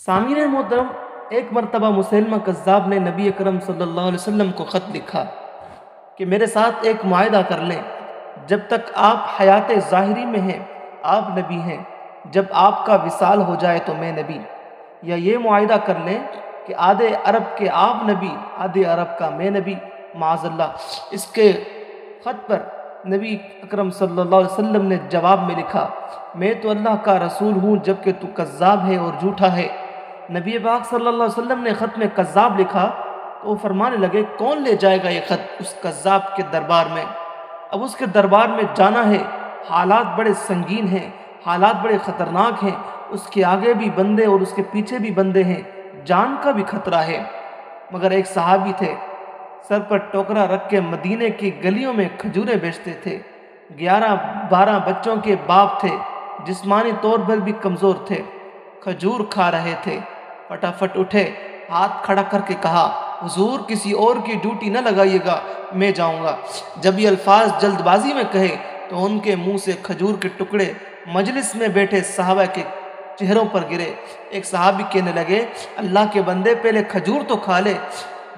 सामीर मोहतरम, एक मरतबा मुसैलमा कज़्ज़ाब ने नबी अकरम सल्लल्लाहु अलैहि वसल्लम को ख़त लिखा कि मेरे साथ एक मुआहदा कर लें, जब तक आप हयात ज़ाहिरी में हैं आप नबी हैं, जब आपका विसाल हो जाए तो मैं नबी। या ये मुआहदा कर लें कि आधे अरब के आप नबी, आधे अरब का मैं नबी, माज़अल्लाह। इसके ख़त पर नबी अकरम सल्लल्लाहु अलैहि वसल्लम ने जवाब में लिखा, मैं तो अल्लाह का रसूल हूँ जबकि तू कज़्ज़ाब है और झूठा है। नबी पाक सल्लल्लाहु अलैहि वसल्लम ने ख़त में कज़्ज़ाब लिखा तो वो फरमाने लगे, कौन ले जाएगा ये ख़त उस कज़्ज़ाब के दरबार में। अब उसके दरबार में जाना है, हालात बड़े संगीन हैं, हालात बड़े ख़तरनाक हैं, उसके आगे भी बंदे और उसके पीछे भी बंदे हैं, जान का भी खतरा है। मगर एक सहाबी थे, सर पर टोकरा रख के मदीने की गलियों में खजूरें बेचते थे, 11-12 बच्चों के बाप थे, जिस्मानी तौर पर भी कमज़ोर थे, खजूर खा रहे थे। फटाफट उठे, हाथ खड़ा करके कहा, हुजूर किसी और की ड्यूटी न लगाइएगा, मैं जाऊंगा। जब ये अल्फाज जल्दबाजी में कहे तो उनके मुंह से खजूर के टुकड़े मजलिस में बैठे सहाबा के चेहरों पर गिरे। एक सहाबी कहने लगे, अल्लाह के बंदे पहले खजूर तो खा ले,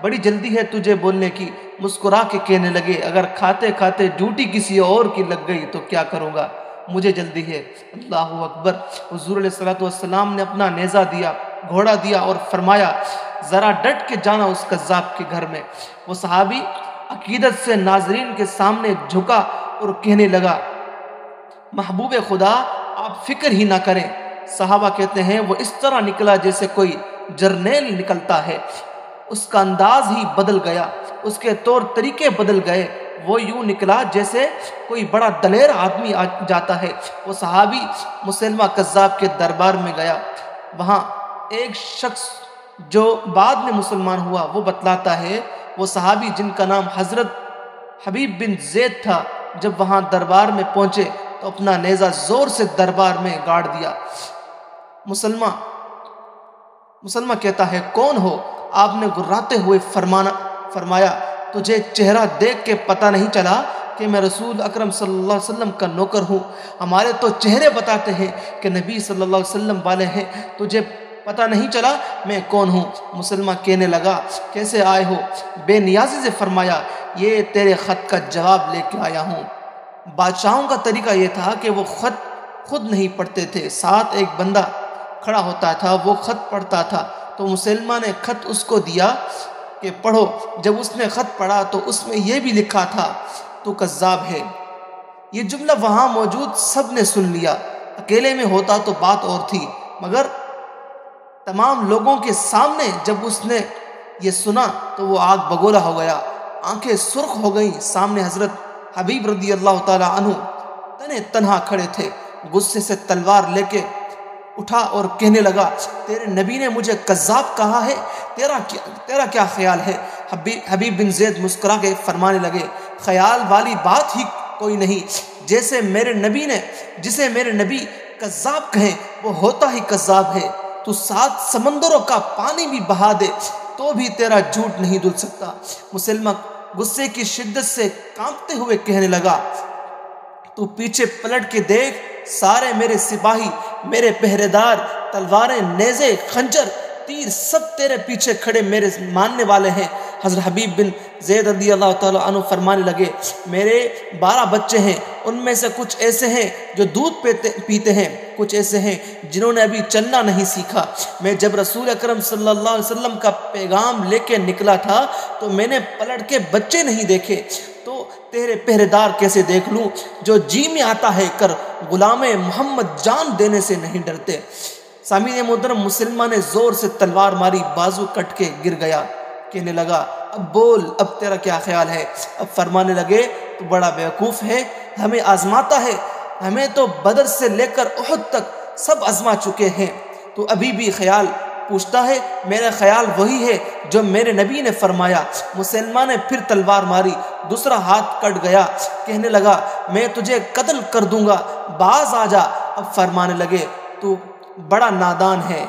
बड़ी जल्दी है तुझे बोलने की। मुस्कुरा के कहने लगे, अगर खाते खाते ड्यूटी किसी और की लग गई तो क्या करूँगा, मुझे जल्दी है। अल्लाहु अकबर। हुजूर अलैहिस्सलातु वस्सलाम ने अपना नेज़ा दिया, घोड़ा दिया और फरमाया, ज़रा डट के जाना उस कज़्ज़ाब के घर में। वो सहाबी अकीदत से नाज़रीन के सामने झुका और कहने लगा, महबूब खुदा आप फिक्र ही ना करें। सहाबा कहते हैं वो इस तरह निकला जैसे कोई जर्नेल निकलता है, उसका अंदाज ही बदल गया, उसके तौर तरीके बदल गए, वो यूं निकला जैसे कोई बड़ा दलेर आदमी आ जाता है। वो सहाबी मुसैलमा कज़्ज़ाब के दरबार में गया। वहाँ एक शख्स जो बाद में मुसलमान हुआ वो बतलाता है, वो सहाबी जिनका नाम हज़रत हबीब बिन ज़ैद था, जब वहाँ दरबार में पहुँचे तो अपना नेज़ा ज़ोर से दरबार में गाड़ दिया। मुसलमा कहता है, कौन हो? आपने गुर्राते हुए फरमाया, तुझे चेहरा देख के पता नहीं चला कि मैं रसूल अकरम सल्लल्लाहु अलैहि वसल्लम का नौकर हूँ? हमारे तो चेहरे बताते हैं कि नबी सल्लल्लाहु अलैहि वसल्लम वाले हैं, तुझे पता नहीं चला मैं कौन हूँ? मुसलमान कहने लगा, कैसे आए हो? बेनियाजी से फरमाया, ये तेरे ख़त का जवाब लेके आया हूँ। बादशाहों का तरीका ये था कि वो ख़त खुद नहीं पढ़ते थे, साथ एक बंदा खड़ा होता था, वो ख़त पढ़ता था। तो मुसलमान ने ख़त उसको दिया कि पढ़ो। जब उसने ख़त पढ़ा तो उसमें यह भी लिखा था, तू कज़्ज़ाब है। ये जुमला वहाँ मौजूद सब ने सुन लिया। अकेले में होता तो बात और थी, मगर तमाम लोगों के सामने जब उसने ये सुना तो वो आग बगोला हो गया, आंखें सुर्ख हो गई। सामने हज़रत हबीब रदी अल्लाह ताला अन्हु तने तन्हा खड़े थे, गुस्से से तलवार लेके उठा और कहने लगा, तेरे नबी ने मुझे कज़्ज़ाब कहा है, तेरा क्या ख्याल है? हबीब बिन ज़ैद मुस्कुरा के फरमाने लगे, ख्याल वाली बात ही कोई नहीं, जिसे मेरे नबी कज़्ज़ाब कहें वो होता ही कज़्ज़ाब है। तू 7 समंदरों का पानी भी बहा दे तो भी तेरा झूठ नहीं धुल सकता। मुसलमान गुस्से की शिद्दत से कांपते हुए कहने लगा, तू पीछे पलट के देख, सारे मेरे सिपाही, मेरे पहरेदार, तलवारें, नेज़े, खंजर, तीर सब तेरे पीछे खड़े मेरे मानने वाले हैं। हज़रत हबीब बिन ज़ैद रज़ी अल्लाह ताला अन्हु फरमाने लगे, मेरे 12 बच्चे हैं, उनमें से कुछ ऐसे हैं जो दूध पीते हैं, कुछ ऐसे हैं जिन्होंने अभी चलना नहीं सीखा। मैं जब रसूल अकरम सल्लल्लाहु अलैहि वसल्लम का पैगाम लेके निकला था तो मैंने पलट के बच्चे नहीं देखे, तो तेरे पहरेदार कैसे देख लूँ जो जी में आता है कर गुलामे मोहम्मद जान देने से नहीं डरते। सामीन मोहतरम, मुसलमान ने ज़ोर से तलवार मारी, बाजू कट के गिर गया। कहने लगा, अब बोल, अब तेरा क्या ख्याल है? अब फरमाने लगे, तू बड़ा बेवकूफ़ है, हमें आजमाता है, हमें तो बदर से लेकर उहद तक सब आजमा चुके हैं, तो अभी भी ख्याल पूछता है? मेरा ख्याल वही है जो मेरे नबी ने फरमाया। मुसलमान ने फिर तलवार मारी, दूसरा हाथ कट गया। कहने लगा, मैं तुझे कत्ल कर दूंगा, बाज आ जा। अब फरमाने लगे, तू बड़ा नादान है,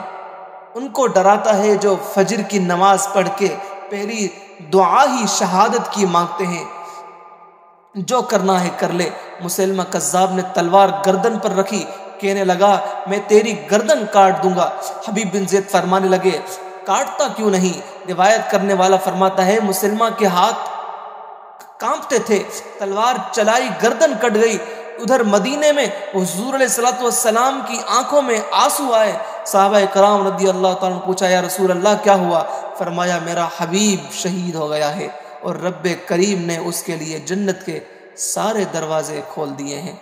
उनको डराता है जो फजर की नमाज पढ़ के पहली दुआ ही शहादत की मांगते हैं, जो करना है कर ले। मुसलमा कज़्ज़ाब ने तलवार गर्दन पर रखी, کہنے لگا میں تیری گردن کاٹ دوں گا۔ حبیب بن زید فرمانے لگے کاٹتا کیوں نہیں؟ روایت کرنے والا فرماتا ہے مسلمہ کے ہاتھ کانپتے تھے، تلوار چلائی گردن کٹ گئی۔ ادھر مدینے میں حضور علیہ السلام کی آنکھوں میں آنسو آئے۔ صحابہ کرام رضی اللہ تعالیٰ نے پوچھا یا رسول اللہ کیا ہوا؟ فرمایا میرا حبیب شہید ہو گیا ہے اور رب کریم نے اس کے لیے جنت کے سارے دروازے کھول دیے ہیں۔